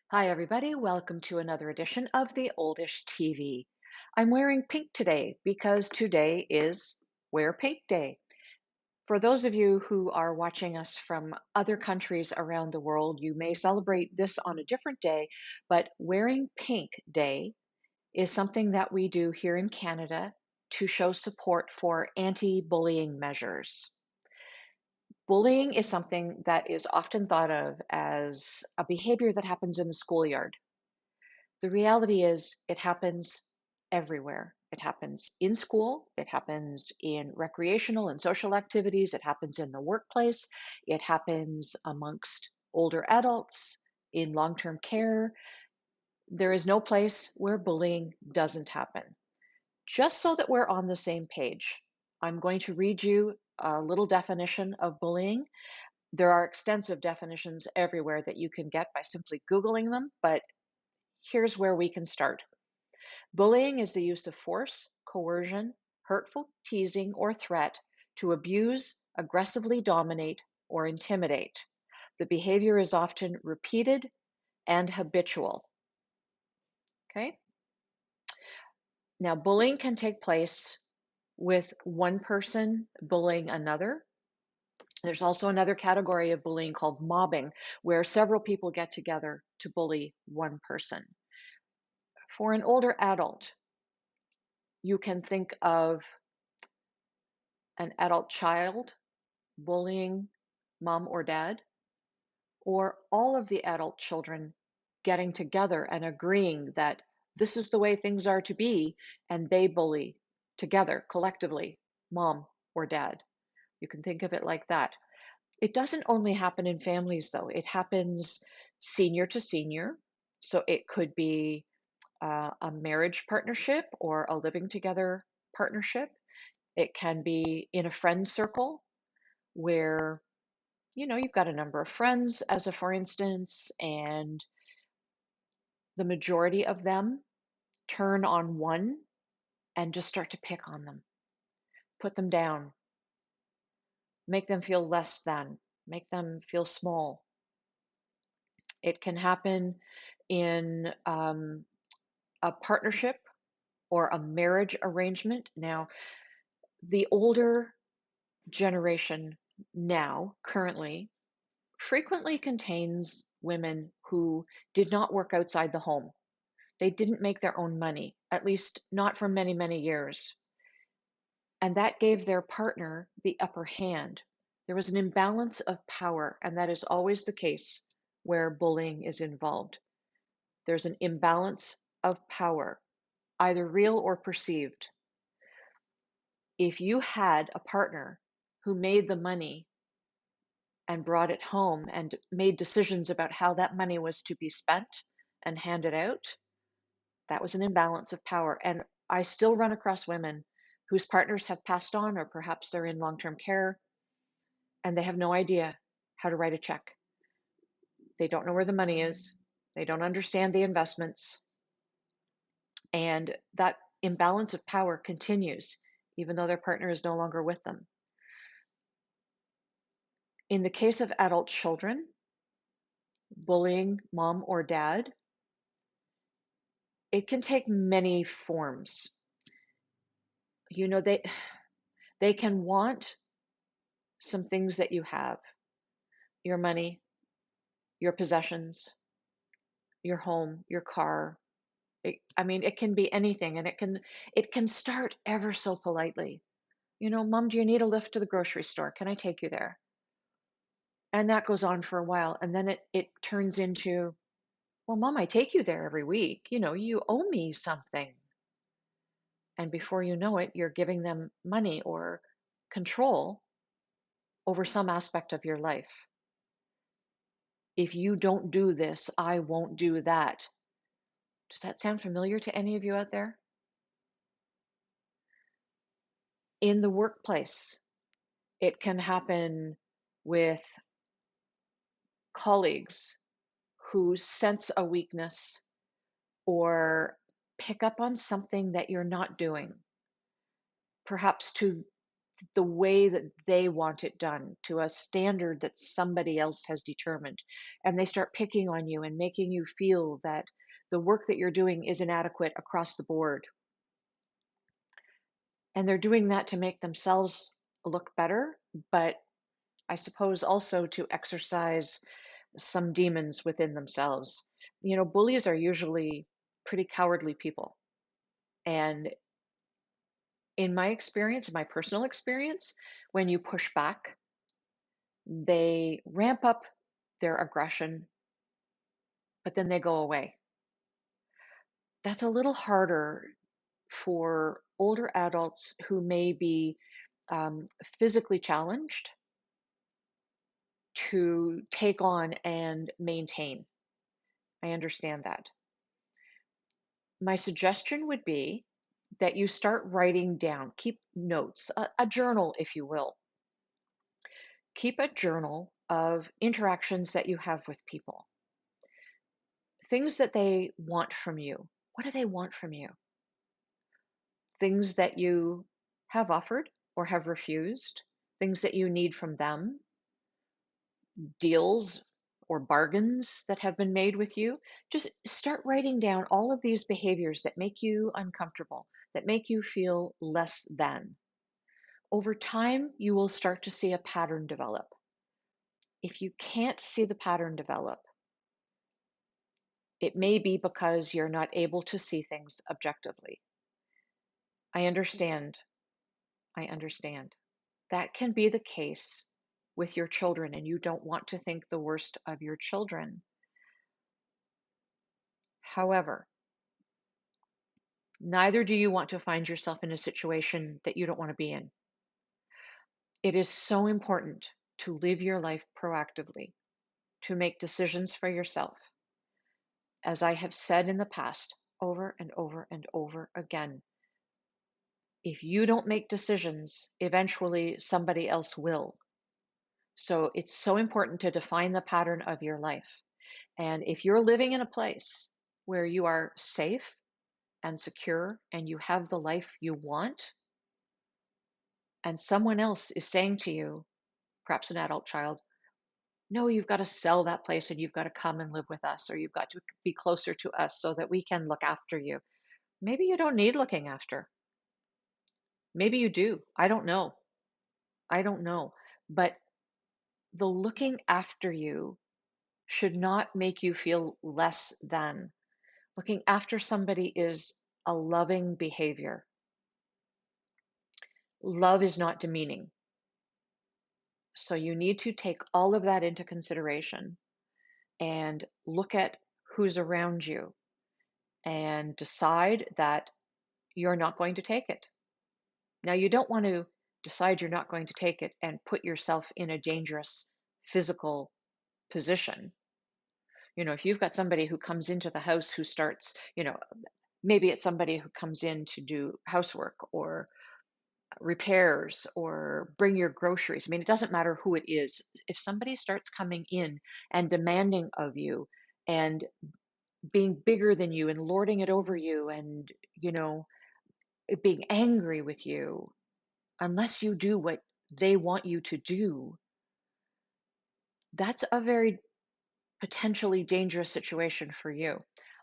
Hi, everybody. Welcome to another edition of the Oldish TV. I'm wearing pink today because today is Wear Pink Day. For those of you who are watching us from other countries around the world, you may celebrate this on a different day, but Wearing Pink Day is something that we do here in Canada to show support for anti bullying measures. Bullying is something that is often thought of as a behavior that happens in the schoolyard. The reality is it happens everywhere. It happens in school, it happens in recreational and social activities, it happens in the workplace, it happens amongst older adults, in long-term care. There is no place where bullying doesn't happen. Just so that we're on the same page, I'm going to read you a little definition of bullying. There are extensive definitions everywhere that you can get by simply Googling them, but here's where we can start. Bullying is the use of force, coercion, hurtful teasing, or threat to abuse, aggressively dominate, or intimidate. The behavior is often repeated and habitual. Okay? Now, bullying can take place with one person bullying another. There's also another category of bullying called mobbing, where several people get together to bully one person. For an older adult, you can think of an adult child bullying mom or dad, or all of the adult children getting together and agreeing that this is the way things are to be, and they bully together collectively mom or dad. You can think of it like that. It doesn't only happen in families, though, it happens senior to senior. So it could be a marriage partnership or a living together partnership. It can be in a friend circle where you've got a number of friends, as a for instance, and the majority of them turn on one and just start to pick on them, put them down, make them feel less than, make them feel small. It can happen in a partnership or a marriage arrangement. Now, the older generation now, currently, frequently contains women who did not work outside the home. They didn't make their own money, at least not for many, many years. And that gave their partner the upper hand. There was an imbalance of power, and that is always the case where bullying is involved. There's an imbalance of power, either real or perceived. If you had a partner who made the money and brought it home and made decisions about how that money was to be spent and handed out, that was an imbalance of power. And I still run across women whose partners have passed on, or perhaps they're in long term care, and they have no idea how to write a check. They don't know where the money is, they don't understand the investments, and that imbalance of power continues even though their partner is no longer with them. In the case of adult children, bullying mom or dad, it can take many forms. You know, they can want some things that you have, your money, your possessions, your home, your car. I mean, it can be anything, and it can start ever so politely. Mom, do you need a lift to the grocery store? Can I take you there? And that goes on for a while, and then it turns into, well, Mom, I take you there every week. You owe me something. And before you know it, you're giving them money or control over some aspect of your life. If you don't do this, I won't do that. Does that sound familiar to any of you out there? In the workplace, it can happen with colleagues who sense a weakness or pick up on something that you're not doing, perhaps to the way that they want it done, to a standard that somebody else has determined. And they start picking on you and making you feel that the work that you're doing is inadequate across the board. And they're doing that to make themselves look better, but I suppose also to exercise some demons within themselves. Bullies are usually pretty cowardly people. And in my experience, my personal experience, when you push back, they ramp up their aggression, but then they go away. That's a little harder for older adults who may be physically challenged to take on and maintain. I understand that. My suggestion would be that you start writing down, keep notes, a journal, if you will. Keep a journal of interactions that you have with people, things that they want from you. What do they want from you? Things that you have offered or have refused, things that you need from them, deals or bargains that have been made with you. Just start writing down all of these behaviors that make you uncomfortable, that make you feel less than. Over time, you will start to see a pattern develop. If you can't see the pattern develop, it may be because you're not able to see things objectively. I understand. I understand. That can be the case with your children, and you don't want to think the worst of your children. However, neither do you want to find yourself in a situation that you don't want to be in. It is so important to live your life proactively, to make decisions for yourself. As I have said in the past, over and over and over again, if you don't make decisions, eventually somebody else will. So it's so important to define the pattern of your life. And if you're living in a place where you are safe and secure and you have the life you want, and someone else is saying to you, perhaps an adult child, no, you've got to sell that place and you've got to come and live with us, or you've got to be closer to us so that we can look after you. Maybe you don't need looking after. Maybe you do. I don't know. I don't know. But the looking after you should not make you feel less than. Looking after somebody is a loving behavior. Love is not demeaning. So you need to take all of that into consideration and look at who's around you and decide that you're not going to take it. Now, you don't want to decide you're not going to take it and put yourself in a dangerous physical position. If you've got somebody who comes into the house who starts, maybe it's somebody who comes in to do housework or repairs or bring your groceries. I mean, it doesn't matter who it is. If somebody starts coming in and demanding of you and being bigger than you and lording it over you and, being angry with you, unless you do what they want you to do, that's a very potentially dangerous situation for you.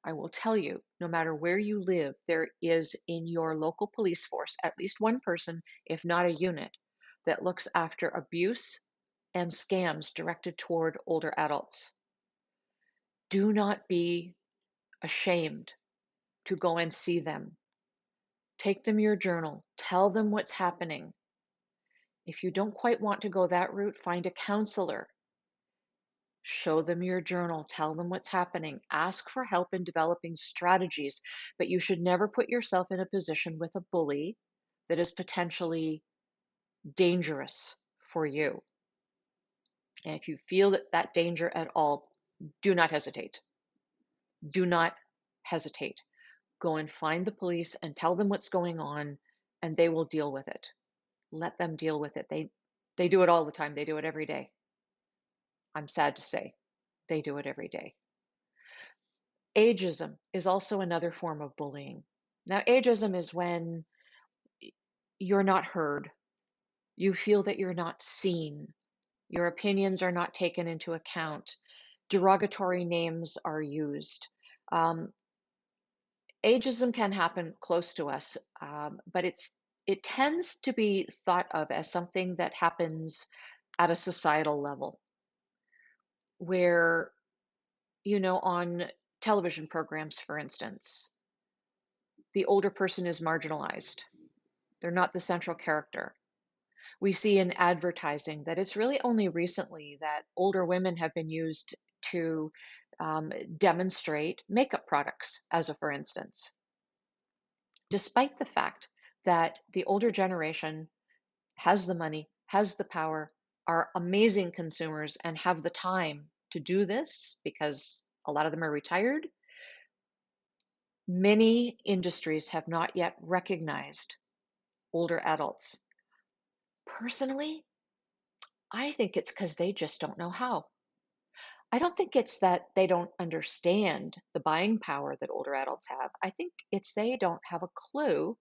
I will tell you, no matter where you live, there is in your local police force at least one person, if not a unit, that looks after abuse and scams directed toward older adults. Do not be ashamed to go and see them. Take them your journal, tell them what's happening. If you don't quite want to go that route, find a counselor. Show them your journal, tell them what's happening, ask for help in developing strategies, but you should never put yourself in a position with a bully that is potentially dangerous for you. And if you feel that danger at all, do not hesitate. Do not hesitate. Go and find the police and tell them what's going on, and they will deal with it. Let them deal with it. They do it all the time. They do it every day. I'm sad to say. They do it every day. Ageism is also another form of bullying. Now, ageism is when you're not heard. You feel that you're not seen. Your opinions are not taken into account. Derogatory names are used. Um, Ageism can happen close to us, but it tends to be thought of as something that happens at a societal level, where on television programs, for instance, the older person is marginalized. They're not the central character. We see in advertising that it's really only recently that older women have been used to demonstrate makeup products, as a for instance, despite the fact that the older generation has the money, has the power, are amazing consumers, and have the time to do this because a lot of them are retired. Many industries have not yet recognized older adults. Personally, I think it's because they just don't know how. I don't think it's that they don't understand the buying power that older adults have. I think it's they don't have a clue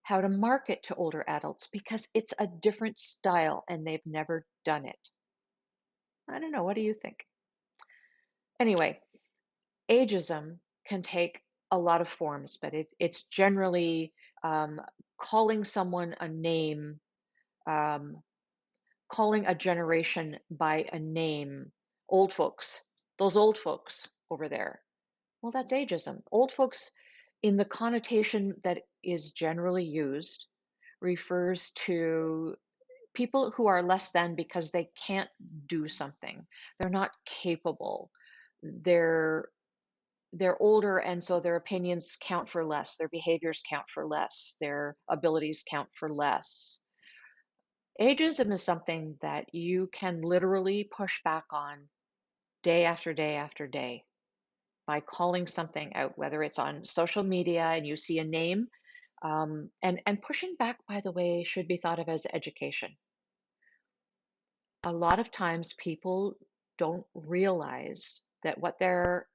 how to market to older adults because it's a different style and they've never done it. I don't know. What do you think? Anyway, ageism can take a lot of forms, but it's generally um, calling someone a name, um, calling a generation by a name. Old folks, those old folks over there. Well, that's ageism. Old folks, in the connotation that is generally used, refers to people who are less than because they can't do something. They're not capable. They're they're older and so their opinions count for less, their behaviors count for less, their abilities count for less. Ageism is something that you can literally push back on day after day after day by calling something out, whether it's on social media and you see a name. And pushing back, by the way, should be thought of as education. A lot of times people don't realize that what they're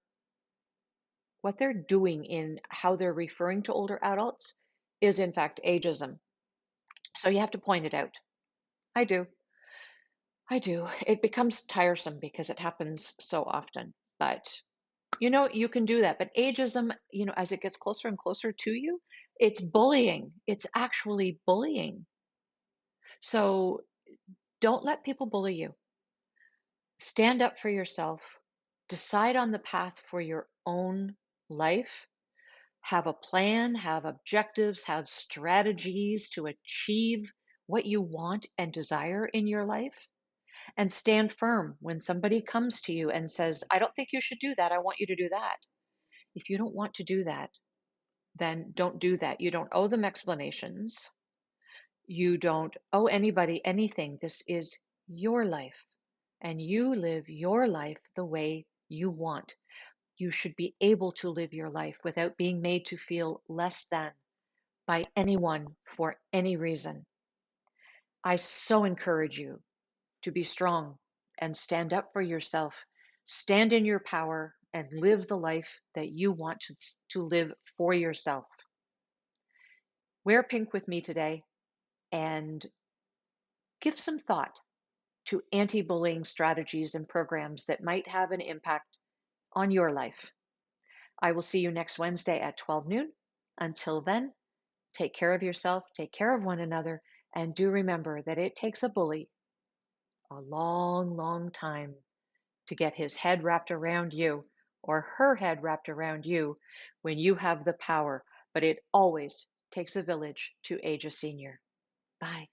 doing in how they're referring to older adults is in fact ageism. So you have to point it out. I do. I do. It becomes tiresome because it happens so often. But you can do that. But ageism, as it gets closer and closer to you, it's bullying. It's actually bullying. So don't let people bully you. Stand up for yourself. Decide on the path for your own life. Have a plan, have objectives, have strategies to achieve what you want and desire in your life. And stand firm when somebody comes to you and says, I don't think you should do that. I want you to do that. If you don't want to do that, then don't do that. You don't owe them explanations. You don't owe anybody anything. This is your life, and you live your life the way you want. You should be able to live your life without being made to feel less than by anyone for any reason. I so encourage you to be strong and stand up for yourself. Stand in your power and live the life that you want to live for yourself. Wear pink with me today and give some thought to anti bullying strategies and programs that might have an impact on your life. I will see you next Wednesday at 12 noon. Until then, take care of yourself, take care of one another, and do remember that it takes a bully a long, long time to get his head wrapped around you or her head wrapped around you when you have the power. But it always takes a village to age a senior. Bye.